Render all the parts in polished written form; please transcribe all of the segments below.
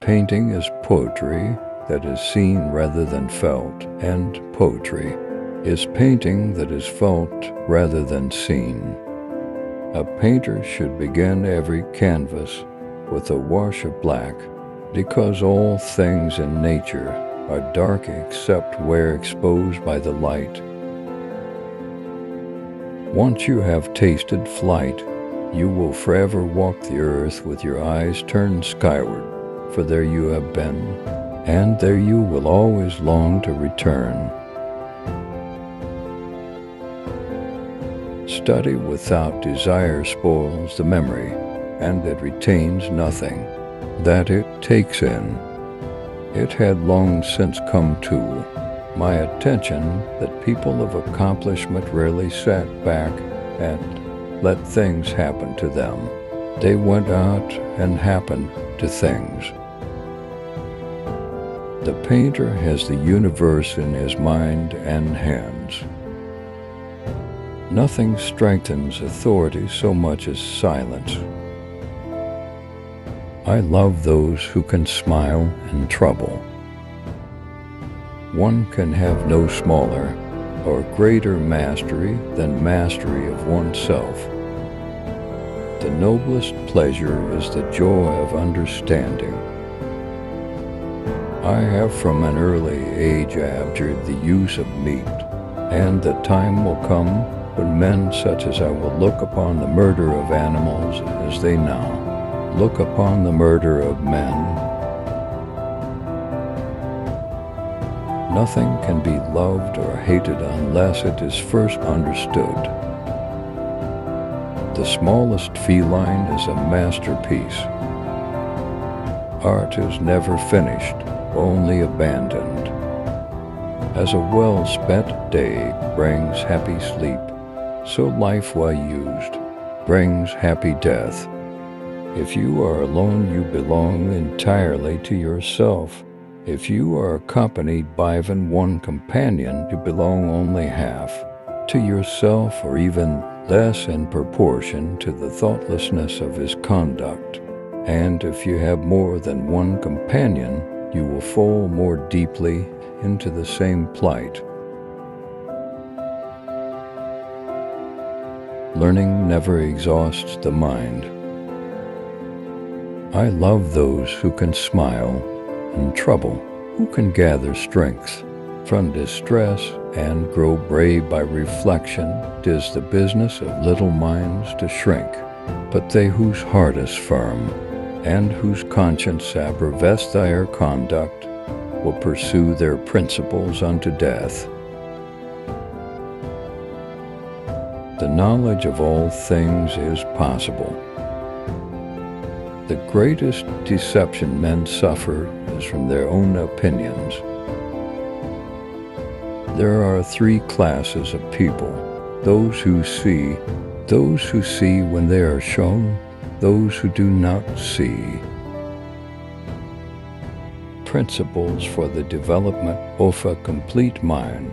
painting is poetry that is seen rather than felt, and poetry is painting that is felt rather than seen. A painter should begin every canvas with a wash of black, because all things in nature are dark except where exposed by the light. Once you have tasted flight, you will forever walk the earth with your eyes turned skyward, for there you have been, and there you will always long to return. Study without desire spoils the memory, and it retains nothing that it takes in. It had long since come to my attention that people of accomplishment rarely sat back and let things happen to them. They went out and happened to things. The painter has the universe in his mind and hands. Nothing strengthens authority so much as silence. I love those who can smile in trouble. One can have no smaller or greater mastery than mastery of oneself. The noblest pleasure is the joy of understanding. I have from an early age abjured the use of meat, and the time will come when men such as I will look upon the murder of animals as they now look upon the murder of men. Nothing can be loved or hated unless it is first understood. The smallest feline is a masterpiece. Art is never finished, only abandoned. As a well-spent day brings happy sleep, so life well used brings happy death. If you are alone, you belong entirely to yourself. If you are accompanied by even one companion, you belong only half to yourself, or even less in proportion to the thoughtlessness of his conduct. And if you have more than one companion, you will fall more deeply into the same plight. Learning never exhausts the mind. I love those who can smile in trouble, who can gather strength from distress and grow brave by reflection. 'Tis the business of little minds to shrink, but they whose heart is firm, and whose conscience approves their conduct, will pursue their principles unto death. The knowledge of all things is possible. The greatest deception men suffer is from their own opinions. There are three classes of people: those who see when they are shown, those who do not see. Principles for the development of a complete mind.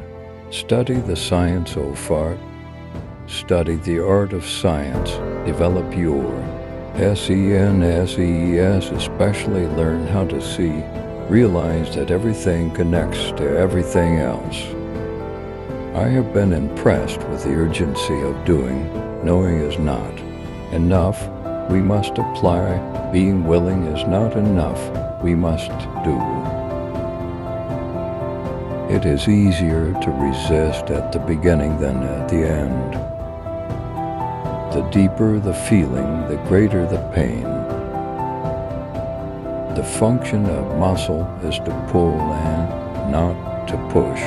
Study the science of art. Study the art of science. Develop your SENSES, especially learn how to see. Realize that everything connects to everything else. I have been impressed with the urgency of doing. Knowing is not enough. We must apply. Being willing is not enough. We must do. It is easier to resist at the beginning than at the end. The deeper the feeling, the greater the pain. The function of muscle is to pull and not to push,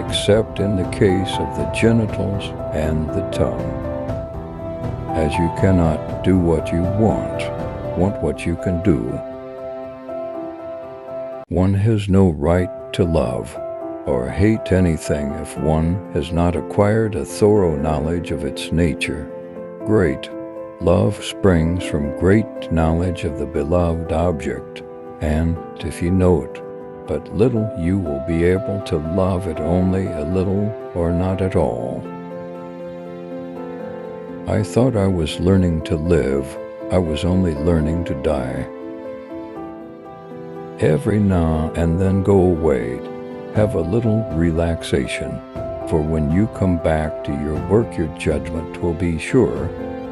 except in the case of the genitals and the tongue. As you cannot do what you want what you can do. One has no right to love or hate anything if one has not acquired a thorough knowledge of its nature. Great love springs from great knowledge of the beloved object, and if you know it but little, you will be able to love it only a little or not at all. I thought I was learning to live. I was only learning to die. Every now and then go away, have a little relaxation, for when you come back to your work, your judgment will be sure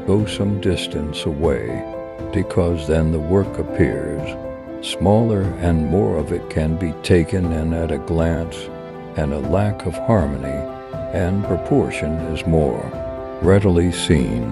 go some distance away, because then the work appears smaller and more of it can be taken in at a glance, and a lack of harmony and proportion is more readily seen.